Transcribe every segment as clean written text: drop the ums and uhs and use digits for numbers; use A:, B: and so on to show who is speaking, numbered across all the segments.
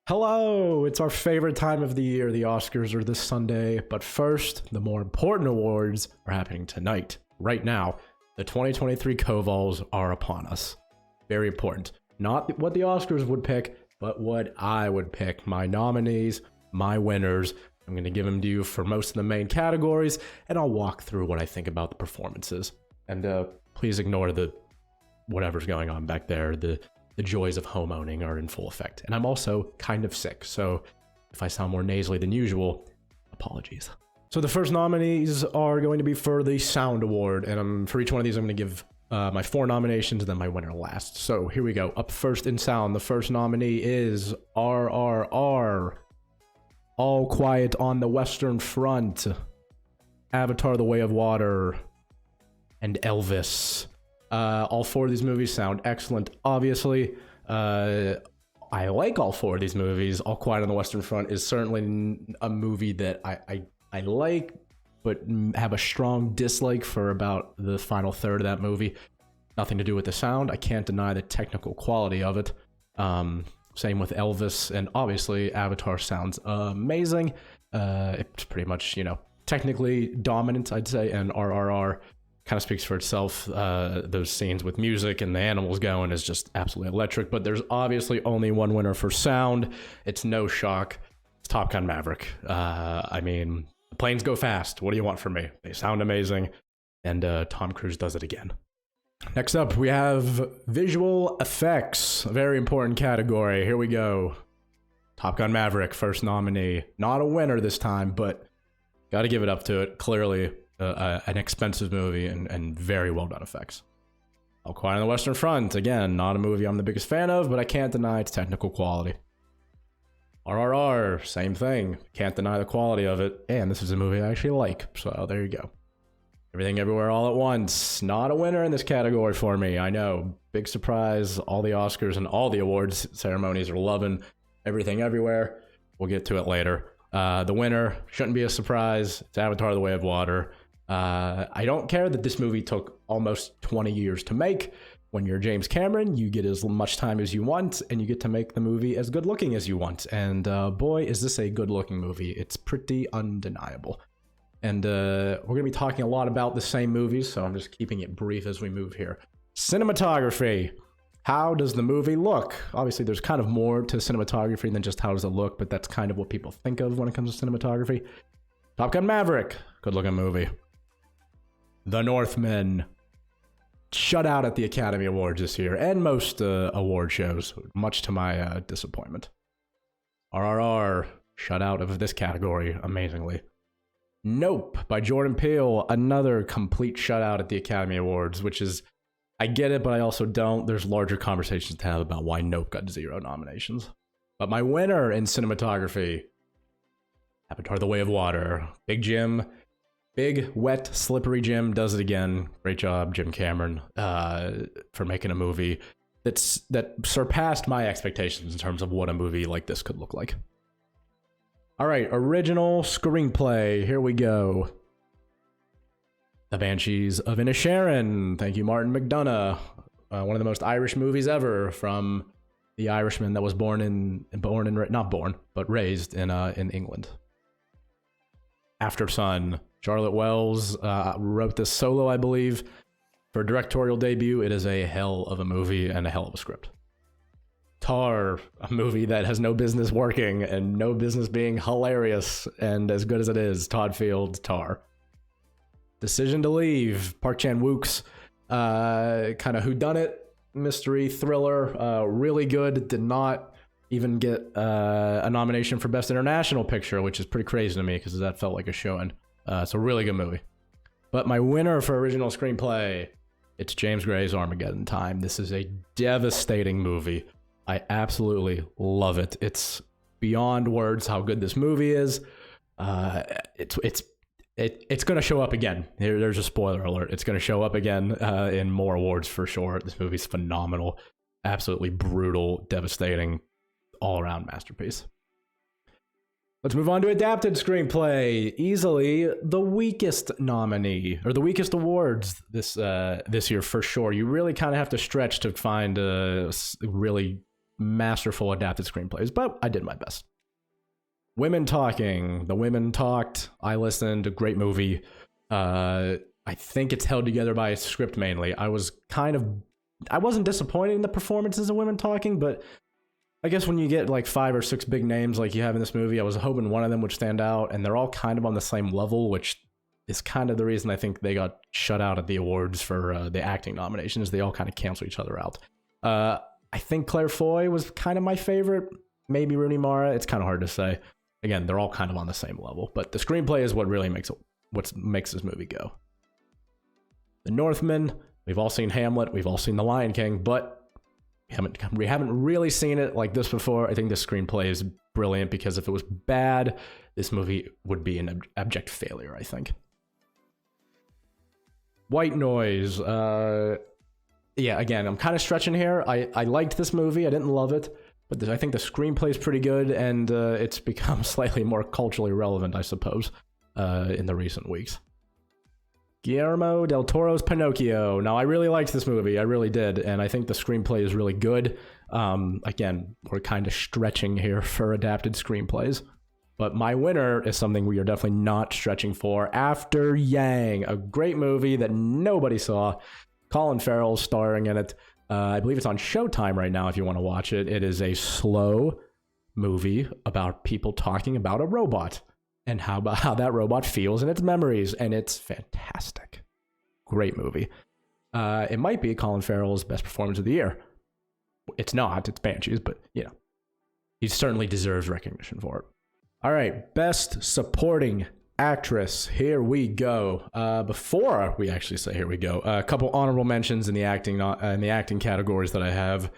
A: Hello! It's our favorite time of the year. The Oscars are this Sunday. But first, the more important awards are happening tonight. Right now, the 2023 Kovals are upon us. Very important. Not what the Oscars would pick, but what I would pick. My nominees, my winners. I'm going to give them to you for most of the main categories, and I'll walk through what I think about the performances. And please ignore the whatever's going on back there. The joys of home owning are in full effect. And I'm also kind of sick, so if I sound more nasally than usual, apologies. So the first nominees are going to be for the Sound Award, and for each one of these I'm going to give my 4 nominations and then my winner last. So here we go. Up first in sound, the first nominee is RRR. All Quiet on the Western Front, Avatar: The Way of Water, and Elvis. All 4 of these movies sound excellent, obviously. I like all 4 of these movies. All Quiet on the Western Front is certainly a movie that I like, but have a strong dislike for about the final third of that movie. Nothing to do with the sound. I can't deny the technical quality of it. Same with Elvis, and obviously Avatar sounds amazing. It's pretty much, technically dominant, I'd say, and RRR kind of speaks for itself. Those scenes with music and the animals going is just absolutely electric. But there's obviously only one winner for sound. It's no shock. It's Top Gun Maverick. I mean, the planes go fast. What do you want from me? They sound amazing. And Tom Cruise does it again. Next up, we have visual effects. A very important category. Here we go. Top Gun Maverick, first nominee. Not a winner this time, but got to give it up to it. Clearly an expensive movie and very well done effects. All Quiet on the Western Front, again, not a movie I'm the biggest fan of, but I can't deny its technical quality. RRR, same thing. Can't deny the quality of it. And this is a movie I actually like, so there you go. Everything Everywhere All at Once, not a winner in this category for me. I know, big surprise. All the Oscars and all the awards ceremonies are loving Everything Everywhere. We'll get to it later. The winner shouldn't be a surprise. It's Avatar: The Way of Water. I don't care that this movie took almost 20 years to make. When you're James Cameron, you get as much time as you want, and you get to make the movie as good looking as you want. And boy, is this a good looking movie. It's pretty undeniable. And we're going to be talking a lot about the same movies, so I'm just keeping it brief as we move here. Cinematography. How does the movie look? Obviously, there's kind of more to cinematography than just how does it look, but that's kind of what people think of when it comes to cinematography. Top Gun Maverick. Good looking movie. The Northman. Shut out at the Academy Awards this year, and most award shows, much to my disappointment. RRR. Shut out of this category, amazingly. Nope by Jordan Peele, another complete shutout at the Academy Awards, which is, I get it, but I also don't. There's larger conversations to have about why Nope got 0 nominations. But my winner in cinematography, Avatar: The Way of Water. Big Jim, big, wet, slippery Jim does it again. Great job, Jim Cameron, for making a movie that surpassed my expectations in terms of what a movie like this could look like. All right, original screenplay. Here we go. The Banshees of Inisherin. Thank you, Martin McDonagh. One of the most Irish movies ever, from the Irishman that was raised in England. After Sun. Charlotte Wells wrote this solo, I believe. For a directorial debut, it is a hell of a movie and a hell of a script. Tar, a movie that has no business working and no business being hilarious and as good as it is. Todd Field, Tar. Decision to Leave, Park Chan-wook's kind of whodunit mystery thriller. Really good. Did not even get a nomination for Best International Picture, which is pretty crazy to me because that felt like a showing. It's a really good movie. But my winner for original screenplay, it's James Gray's Armageddon Time. This is a devastating movie. I absolutely love it. It's beyond words how good this movie is. It's going to show up again. There's a spoiler alert. It's going to show up again in more awards for sure. This movie's phenomenal. Absolutely brutal, devastating, all-around masterpiece. Let's move on to adapted screenplay. Easily the weakest nominee, or the weakest awards this year for sure. You really kind of have to stretch to find really masterful adapted screenplays, but I did my best. Women Talking. The Women Talked. I listened. A great movie. I think it's held together by a script mainly. I wasn't disappointed in the performances of Women Talking, but I guess when you get like 5 or 6 big names like you have in this movie, I was hoping one of them would stand out, and they're all kind of on the same level, which is kind of the reason I think they got shut out at the awards for the acting nominations. They all kind of cancel each other out. I think Claire Foy was kind of my favorite. Maybe Rooney Mara. It's kind of hard to say. Again, they're all kind of on the same level, but the screenplay is what really makes this movie go. The Northman. We've all seen Hamlet. We've all seen The Lion King, but we haven't really seen it like this before. I think the screenplay is brilliant because if it was bad, this movie would be an abject failure, I think. White Noise. Yeah, again, I'm kind of stretching here. I liked this movie. I didn't love it, but I think the screenplay is pretty good, and it's become slightly more culturally relevant, I suppose, in the recent weeks. Guillermo del Toro's Pinocchio. Now, I really liked this movie. I really did, and I think the screenplay is really good. Again, we're kind of stretching here for adapted screenplays, but my winner is something we are definitely not stretching for. After Yang, a great movie that nobody saw. Colin Farrell starring in it. I believe it's on Showtime right now if you want to watch it. It is a slow movie about people talking about a robot and how that robot feels in its memories, and it's fantastic. Great movie. It might be Colin Farrell's best performance of the year. It's not. It's Banshees, but, you know, he certainly deserves recognition for it. All right, Best Supporting Actress. Here we go. Before we actually say here we go, a couple honorable mentions in the acting categories that I have.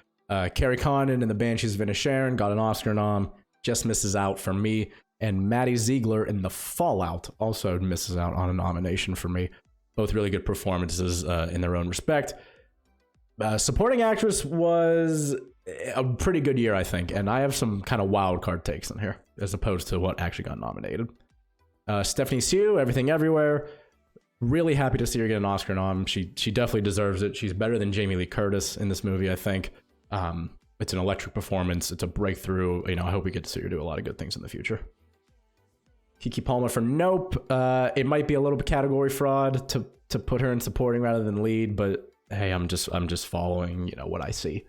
A: Carrie Condon in The Banshees of Inisherin got an Oscar nom, just misses out for me. And Maddie Ziegler in The Fallout also misses out on a nomination for me. Both really good performances in their own respect. Supporting actress was a pretty good year, I think, and I have some kind of wild card takes in here as opposed to what actually got nominated. Stephanie Hsu, Everything Everywhere. Really happy to see her get an Oscar nom. She definitely deserves it. She's better than Jamie Lee Curtis in this movie, I think. It's an electric performance. It's a breakthrough. You know, I hope we get to see her do a lot of good things in the future. Keke Palmer for Nope. It might be a little bit category fraud to put her in supporting rather than lead, but hey, I'm just following, you know, what I see.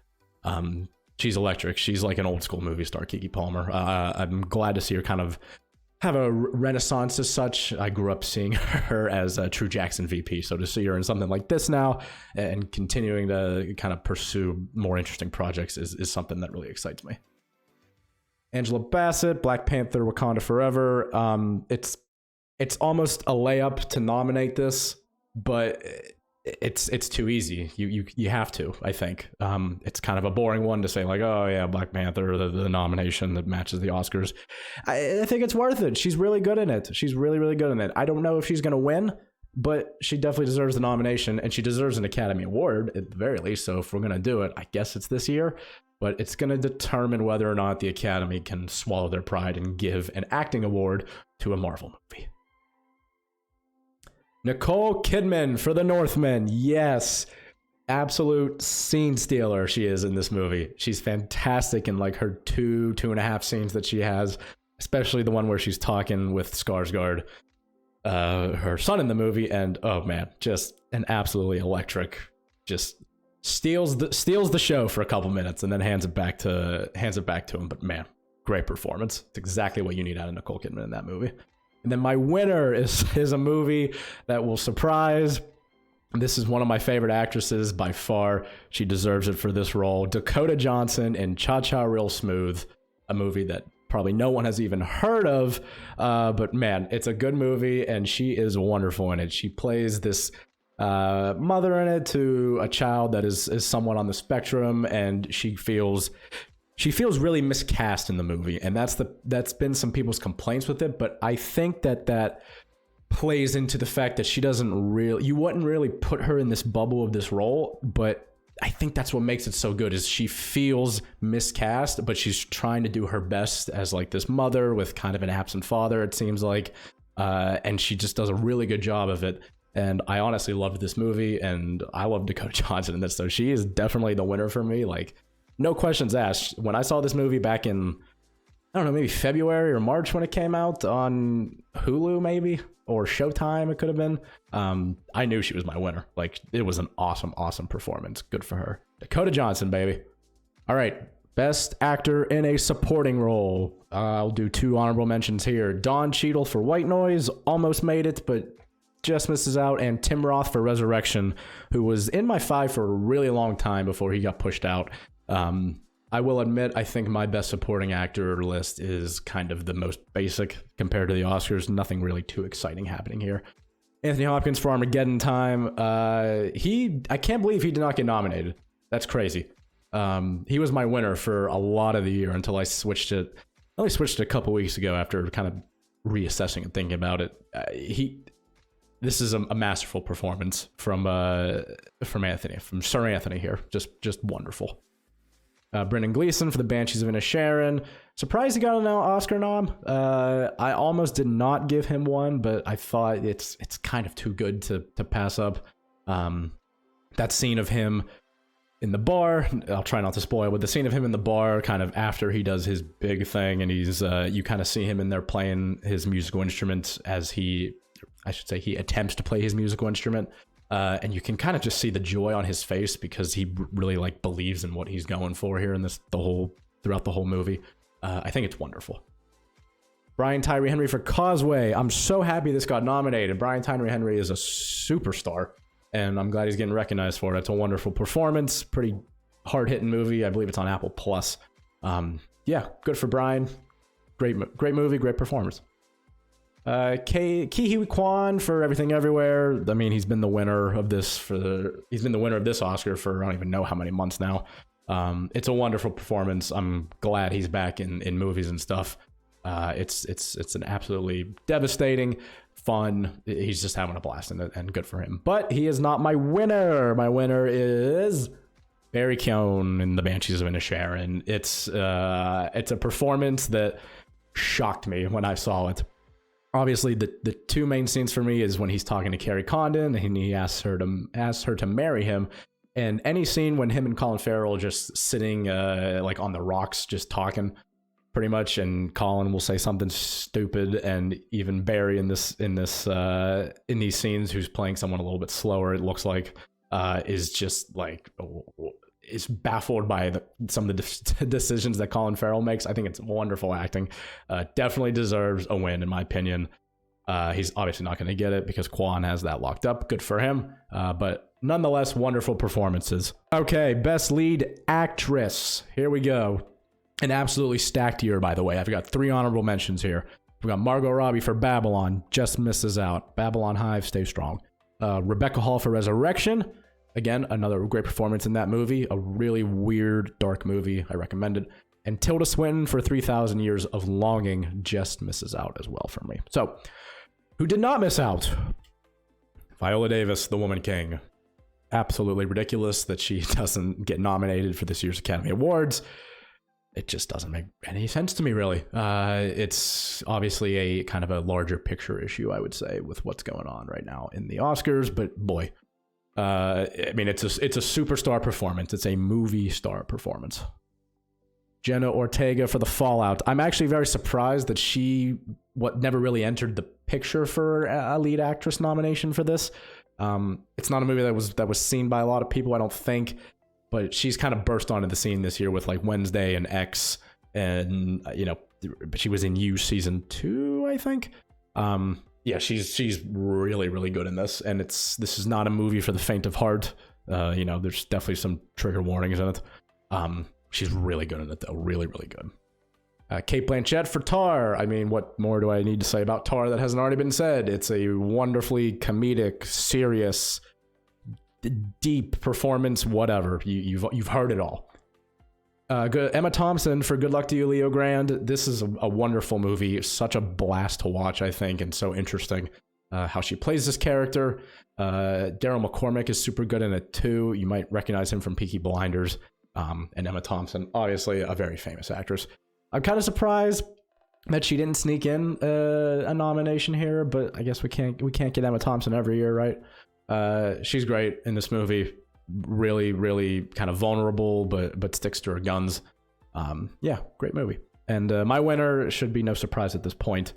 A: She's electric. She's like an old school movie star, Keke Palmer. I'm glad to see her kind of have a renaissance as such. I grew up seeing her as a True Jackson VP, so to see her in something like this now and continuing to kind of pursue more interesting projects is something that really excites me. Angela Bassett, Black Panther, Wakanda Forever. It's almost a layup to nominate this, but it's too easy. You have to, I think. It's kind of a boring one to say like, oh yeah, Black Panther, the nomination that matches the Oscars. I think it's worth it. She's really good in it. She's really, really good in it. I don't know if she's going to win, but she definitely deserves the nomination, and she deserves an Academy Award at the very least. So if we're going to do it, I guess it's this year, but it's going to determine whether or not the Academy can swallow their pride and give an acting award to a Marvel movie. Nicole Kidman for The Northman. Yes, absolute scene stealer she is in this movie. She's fantastic in like her two and a half scenes that she has, especially the one where she's talking with Skarsgård, her son in the movie, and oh man, just an absolutely electric, just steals the show for a couple minutes and then hands it back to him. But man, great performance. It's exactly what you need out of Nicole Kidman in that movie. And then my winner is a movie that will surprise. This is one of my favorite actresses by far. She deserves it for this role. Dakota Johnson in Cha Cha Real Smooth, a movie that probably no one has even heard of. But man, it's a good movie, and she is wonderful in it. She plays this mother in it to a child that is somewhat on the spectrum, and she feels really miscast in the movie, and that's been some people's complaints with it. But I think that plays into the fact that you wouldn't really put her in this bubble of this role, but I think that's what makes it so good is she feels miscast, but she's trying to do her best as like this mother with kind of an absent father, it seems like, and she just does a really good job of it. And I honestly loved this movie, and I love Dakota Johnson in this, so she is definitely the winner for me. Like, no questions asked. When I saw this movie back in, I don't know, maybe February or March when it came out on Hulu, maybe, or Showtime, it could have been. I knew she was my winner. Like, it was an awesome, awesome performance. Good for her. Dakota Johnson, baby. All right, best actor in a supporting role. I'll do 2 honorable mentions here. Don Cheadle for White Noise, almost made it, but just misses out. And Tim Roth for Resurrection, who was in my 5 for a really long time before he got pushed out. I will admit, I think my best supporting actor list is kind of the most basic compared to the Oscars. Nothing really too exciting happening here. Anthony Hopkins for Armageddon Time. I can't believe he did not get nominated. That's crazy. He was my winner for a lot of the year until I switched it. I only switched it a couple weeks ago after kind of reassessing and thinking about it. This is a masterful performance from Sir Anthony here. Just wonderful. Brendan Gleeson for The Banshees of Inisherin. Surprised he got an Oscar nom. I almost did not give him one, but I thought it's kind of too good to pass up. That scene of him in the bar, I'll try not to spoil, but the scene of him in the bar kind of after he does his big thing, and he's you kind of see him in there playing his musical instruments as he attempts to play his musical instrument. And you can kind of just see the joy on his face because he really like believes in what he's going for here in throughout the whole movie. I think it's wonderful. Brian Tyree Henry for Causeway. I'm so happy this got nominated. Brian Tyree Henry is a superstar, and I'm glad he's getting recognized for it. It's a wonderful performance, pretty hard-hitting movie. I believe it's on Apple Plus. Yeah, good for Brian. Great movie, great performance. Ke Kwan for Everything Everywhere. I mean, he's been the winner of this Oscar for I don't even know how many months now. It's a wonderful performance. I'm glad he's back in movies and stuff. It's an absolutely devastating, fun. He's just having a blast in it, and good for him. But he is not my winner. My winner is Barry Keoghan in The Banshees of Inisherin. It's a performance that shocked me when I saw it. Obviously, the 2 main scenes for me is when he's talking to Carrie Condon and he asks her to marry him, and any scene when him and Colin Farrell are just sitting like on the rocks just talking pretty much, and Colin will say something stupid, and even Barry in these scenes, who's playing someone a little bit slower, it looks like, is just like is baffled by some of the decisions that Colin Farrell makes. I think it's wonderful acting. Definitely deserves a win, in my opinion. He's obviously not going to get it because Kwan has that locked up. Good for him. But nonetheless, wonderful performances. Okay, best lead actress. Here we go. An absolutely stacked year, by the way. I've got 3 honorable mentions here. We've got Margot Robbie for Babylon. Just misses out. Babylon Hive, stay strong. Rebecca Hall for Resurrection. Again, another great performance in that movie. A really weird, dark movie. I recommend it. And Tilda Swinton for 3,000 Years of Longing just misses out as well for me. So, who did not miss out? Viola Davis, The Woman King. Absolutely ridiculous that she doesn't get nominated for this year's Academy Awards. It just doesn't make any sense to me, really. It's obviously a kind of a larger picture issue, I would say, with what's going on right now in the Oscars. But boy, I mean, it's a superstar performance. It's a movie star performance. Jenna Ortega for The Fallout. I'm actually very surprised that she never really entered the picture for a lead actress nomination for this. It's not a movie that was seen by a lot of people, I don't think, but she's kind of burst onto the scene this year with like Wednesday and X, and she was in You season 2, I think. Yeah, she's really, really good in this, and this is not a movie for the faint of heart. There's definitely some trigger warnings in it. She's really good in it, though. Really, really good. Cate Blanchett for Tar. I mean, what more do I need to say about Tar that hasn't already been said? It's a wonderfully comedic, serious, deep performance. Whatever, you've heard it all. Emma Thompson for Good Luck to You, Leo Grand. This is a wonderful movie. Such a blast to watch, I think, and so interesting how she plays this character. Daryl McCormick is super good in it too. You might recognize him from Peaky Blinders. And Emma Thompson, obviously a very famous actress. I'm kind of surprised that she didn't sneak in a nomination here, but I guess we can't get Emma Thompson every year, right? She's great in this movie. really, really kind of vulnerable, but sticks to her guns. Yeah, great movie. And my winner should be no surprise at this point,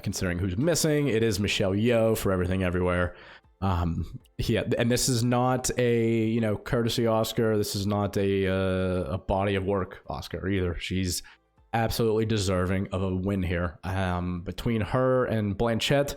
A: considering who's missing. It is Michelle Yeoh for Everything Everywhere. Yeah, and this is not a courtesy Oscar. This is not a body of work Oscar either. She's absolutely deserving of a win here. Between her and Blanchett,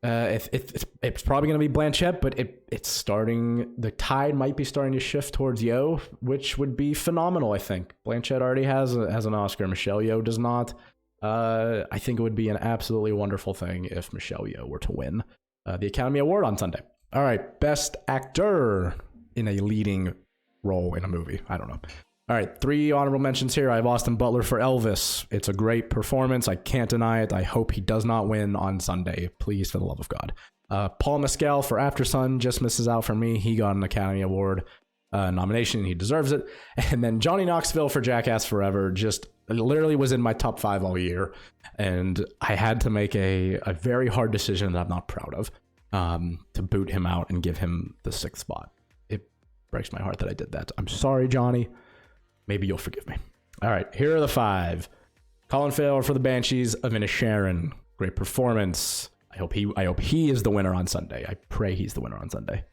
A: it's probably going to be Blanchett, but it's starting. The tide might be starting to shift towards Yeoh, which would be phenomenal. I think Blanchett already has an Oscar. Michelle Yeoh does not. I think it would be an absolutely wonderful thing if Michelle Yeoh were to win the Academy Award on Sunday. All right, Best Actor in a Leading Role in a Movie. I don't know. All right, 3 honorable mentions here. I have Austin Butler for Elvis. It's a great performance. I can't deny it. I hope he does not win on Sunday. Please, for the love of God. Paul Mescal for Aftersun just misses out for me. He got an Academy Award nomination. He deserves it. And then Johnny Knoxville for Jackass Forever just literally was in my top 5 all year. And I had to make a very hard decision that I'm not proud of, to boot him out and give him the 6th spot. It breaks my heart that I did that. I'm sorry, Johnny. Maybe you'll forgive me. All right, here are the 5. Colin Farrell for The Banshees of Inisherin. Great performance. I hope he is the winner on Sunday. I pray he's the winner on Sunday.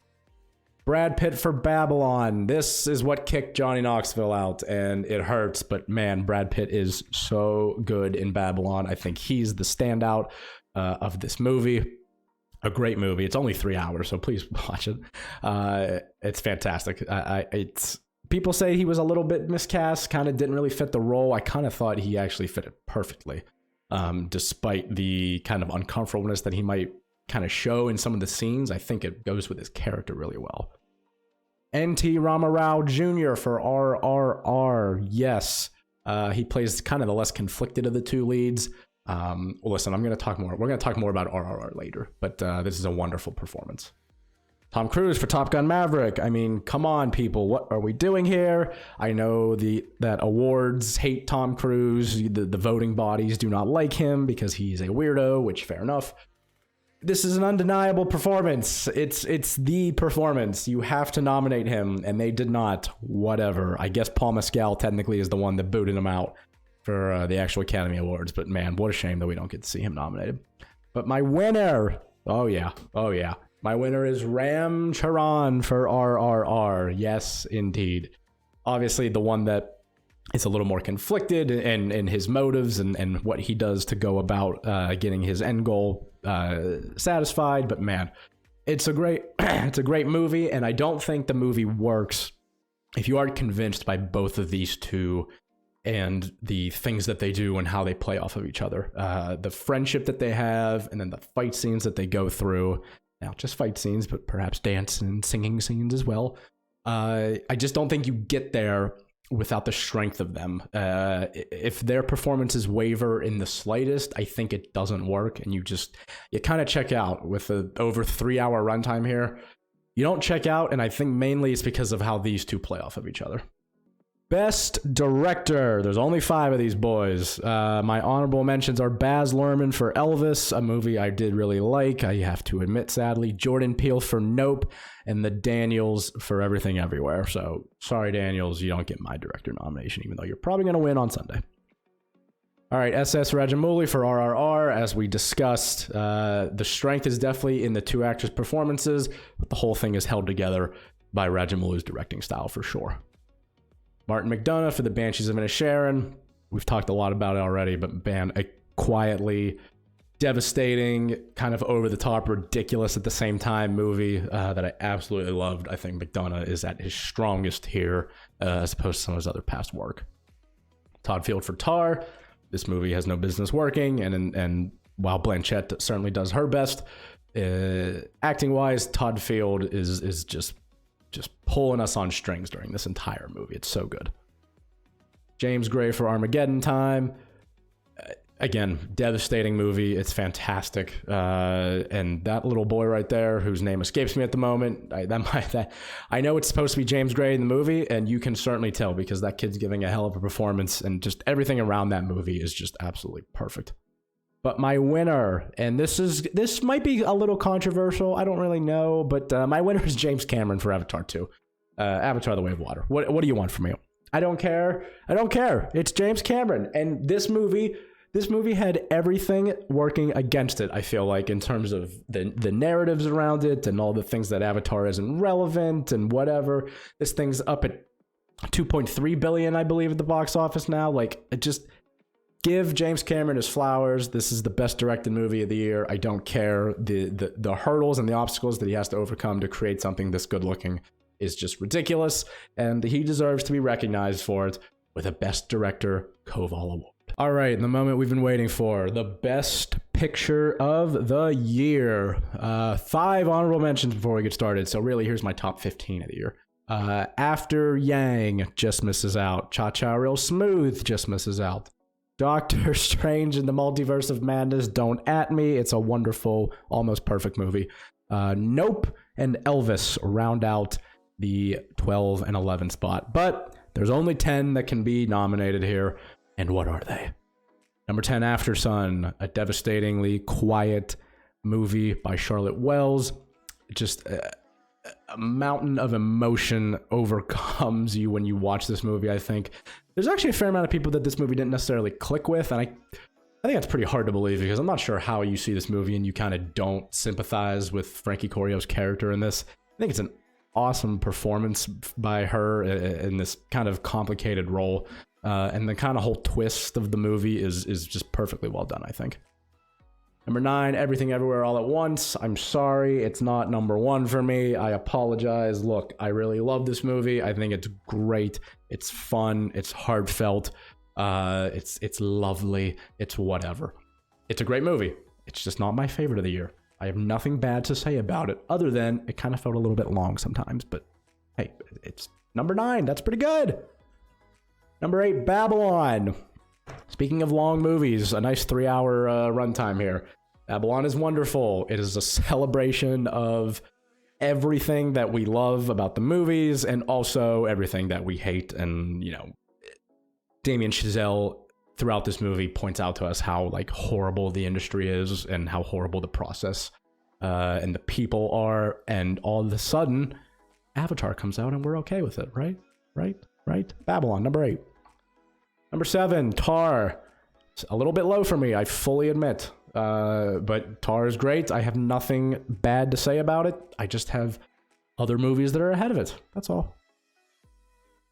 A: Brad Pitt for Babylon. This is what kicked Johnny Knoxville out, and it hurts, but man, Brad Pitt is so good in Babylon. I think he's the standout of this movie. A great movie. It's only 3 hours, so please watch it. It's fantastic. People say he was a little bit miscast, kind of didn't really fit the role. I kind of thought he actually fit it perfectly, despite the kind of uncomfortableness that he might kind of show in some of the scenes. I think it goes with his character really well. N.T. Ramarao Jr. for RRR. Yes, he plays kind of the less conflicted of the 2 leads. Well, listen, we're going to talk more about RRR later, but this is a wonderful performance. Tom Cruise for Top Gun Maverick. I mean, come on, people. What are we doing here? I know that awards hate Tom Cruise. The voting bodies do not like him because he's a weirdo, which fair enough. This is an undeniable performance. It's the performance. You have to nominate him, and they did not. Whatever. I guess Paul Mescal technically is the one that booted him out for the actual Academy Awards, but man, what a shame that we don't get to see him nominated. But my winner, oh yeah. My winner is Ram Charan for RRR. Yes, indeed. Obviously, the one that is a little more conflicted in his motives and what he does to go about getting his end goal satisfied. But man, it's a great movie, and I don't think the movie works if you aren't convinced by both of these two and the things that they do and how they play off of each other. The friendship that they have, and then the fight scenes that they go through. Not just fight scenes, but perhaps dance and singing scenes as well. I just don't think you get there without the strength of them. If their performances waver in the slightest, I think it doesn't work, and you kind of check out with the over 3 hour runtime here. You don't check out, and I think mainly it's because of how these two play off of each other. Best Director. There's only 5 of these boys. My honorable mentions are Baz Luhrmann for Elvis, a movie I did really like, I have to admit, sadly. Jordan Peele for Nope, and the Daniels for Everything Everywhere. So, sorry, Daniels, you don't get my director nomination, even though you're probably going to win on Sunday. All right, S.S. Rajamouli for RRR. As we discussed, the strength is definitely in the 2 actors' performances, but the whole thing is held together by Rajamouli's directing style for sure. Martin McDonagh for The Banshees of Inisherin. We've talked a lot about it already, but man, a quietly devastating, kind of over-the-top, ridiculous at the same time movie that I absolutely loved. I think McDonagh is at his strongest here as opposed to some of his other past work. Todd Field for Tar. This movie has no business working, and while Blanchett certainly does her best, acting-wise, Todd Field is just pulling us on strings during this entire movie. It's so good. James Gray for Armageddon Time. Again, devastating movie. It's fantastic. And that little boy right there, whose name escapes me at the moment, I know it's supposed to be James Gray in the movie, and you can certainly tell because that kid's giving a hell of a performance, and just everything around that movie is just absolutely perfect. But my winner, and this might be a little controversial. I don't really know, but my winner is James Cameron for Avatar 2. Avatar: The Way of Water. What do you want from me? I don't care. It's James Cameron, and this movie had everything working against it, I feel like, in terms of the narratives around it and all the things that Avatar isn't relevant and whatever. This thing's up at 2.3 billion, I believe, at the box office now. Like, it just give James Cameron his flowers. This is the best directed movie of the year. I don't care. The hurdles and the obstacles that he has to overcome to create something this good looking is just ridiculous, and he deserves to be recognized for it with a Best Director Koval Award. All right, the moment we've been waiting for, the Best Picture of the Year. 5 honorable mentions before we get started, so really here's my top 15 of the year. After Yang just misses out. Cha-Cha Real Smooth just misses out. Doctor Strange in the Multiverse of Madness, don't at me. It's a wonderful, almost perfect movie. Nope and Elvis round out the 12 and 11 spot. But there's only 10 that can be nominated here. And what are they? Number 10, After Sun, a devastatingly quiet movie by Charlotte Wells. Just a mountain of emotion overcomes you when you watch this movie, I think. There's actually a fair amount of people that this movie didn't necessarily click with, and I think that's pretty hard to believe, because I'm not sure how you see this movie and you kind of don't sympathize with Frankie Corio's character in this. I think it's an awesome performance by her in this kind of complicated role, and the kind of whole twist of the movie is just perfectly well done, I think. Number 9, Everything Everywhere All at Once. I'm sorry, it's not number 1 for me. I apologize. Look, I really love this movie. I think it's great. It's fun. It's heartfelt. It's lovely. It's whatever. It's a great movie. It's just not my favorite of the year. I have nothing bad to say about it, other than it kind of felt a little bit long sometimes. But hey, it's number 9. That's pretty good. Number 8, Babylon. Speaking of long movies, a nice 3-hour runtime here. Babylon is wonderful. It is a celebration of everything that we love about the movies and also everything that we hate. And, you know, Damien Chazelle throughout this movie points out to us how like horrible the industry is and how horrible the process and the people are. And all of a sudden, Avatar comes out and we're okay with it, right? Right? Babylon, number 8. Number 7, Tar. It's a little bit low for me, I fully admit. But Tar is great. I have nothing bad to say about it. I just have other movies that are ahead of it. That's all.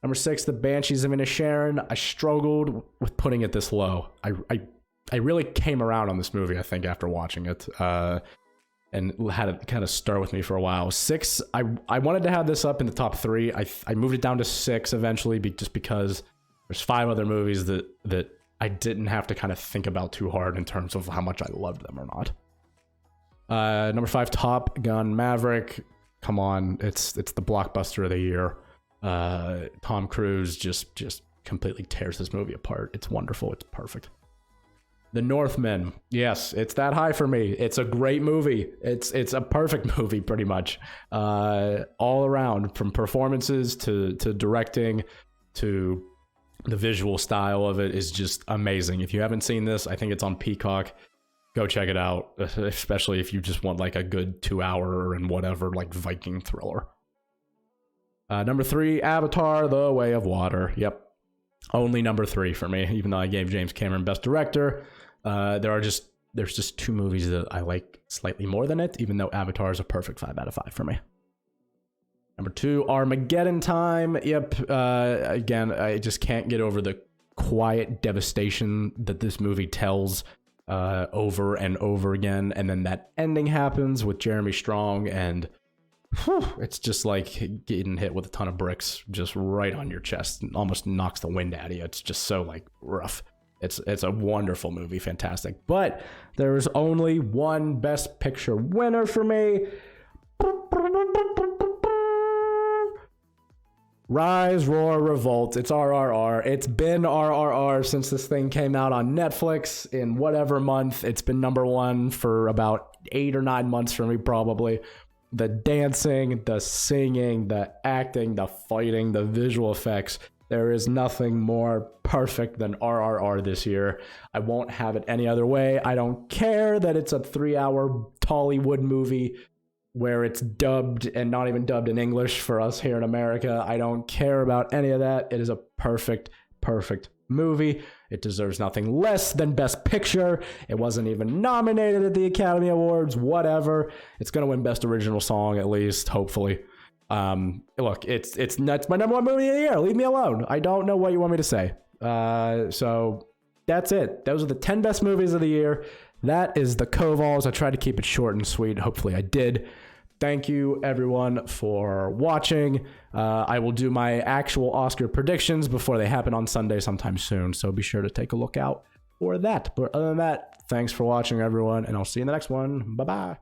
A: Number 6, The Banshees of Inisherin. I struggled with putting it this low. I really came around on this movie, I think, after watching it. And had it kind of stir with me for a while. 6, I wanted to have this up in the top 3. I moved it down to 6 eventually, just because there's 5 other movies that I didn't have to kind of think about too hard in terms of how much I loved them or not. Number 5, Top Gun Maverick. Come on, it's the blockbuster of the year. Tom Cruise just completely tears this movie apart. It's wonderful. It's perfect. The Northman. Yes, it's that high for me. It's a great movie. It's a perfect movie, pretty much. All around, from performances to directing to the visual style of it is just amazing. If you haven't seen this, I think it's on Peacock. Go check it out, especially if you just want like a good 2-hour and whatever, like Viking thriller. Number 3, Avatar: The Way of Water. Yep. Only number 3 for me, even though I gave James Cameron Best Director. There's just 2 movies that I like slightly more than it, even though Avatar is a perfect 5 out of 5 for me. Number 2, Armageddon Time. Yep. Again, I just can't get over the quiet devastation that this movie tells over and over again. And then that ending happens with Jeremy Strong, and it's just like getting hit with a ton of bricks just right on your chest and almost knocks the wind out of you. It's just so like rough. It's a wonderful movie, fantastic. But there's only one Best Picture winner for me. Rise, Roar, Revolt. It's RRR. It's been RRR since this thing came out on Netflix in whatever month. It's been number 1 for about 8 or 9 months for me, probably. The dancing, the singing, the acting, the fighting, the visual effects. There is nothing more perfect than RRR this year. I won't have it any other way. I don't care that it's a 3-hour Tollywood movie where it's dubbed and not even dubbed in English for us here in America. I don't care about any of that. It is a perfect movie. It deserves nothing less than Best Picture. It wasn't even nominated at the Academy Awards. Whatever. It's gonna win Best Original Song at least, hopefully. Look, it's my number one movie of the year. Leave me alone. I don't know what you want me to say. So that's it. Those are the 10 best movies of the year. That is the Kovals. I tried to keep it short and sweet. Hopefully I did. Thank you, everyone, for watching. I will do my actual Oscar predictions before they happen on Sunday sometime soon, so be sure to take a look out for that. But other than that, thanks for watching, everyone, and I'll see you in the next one. Bye-bye.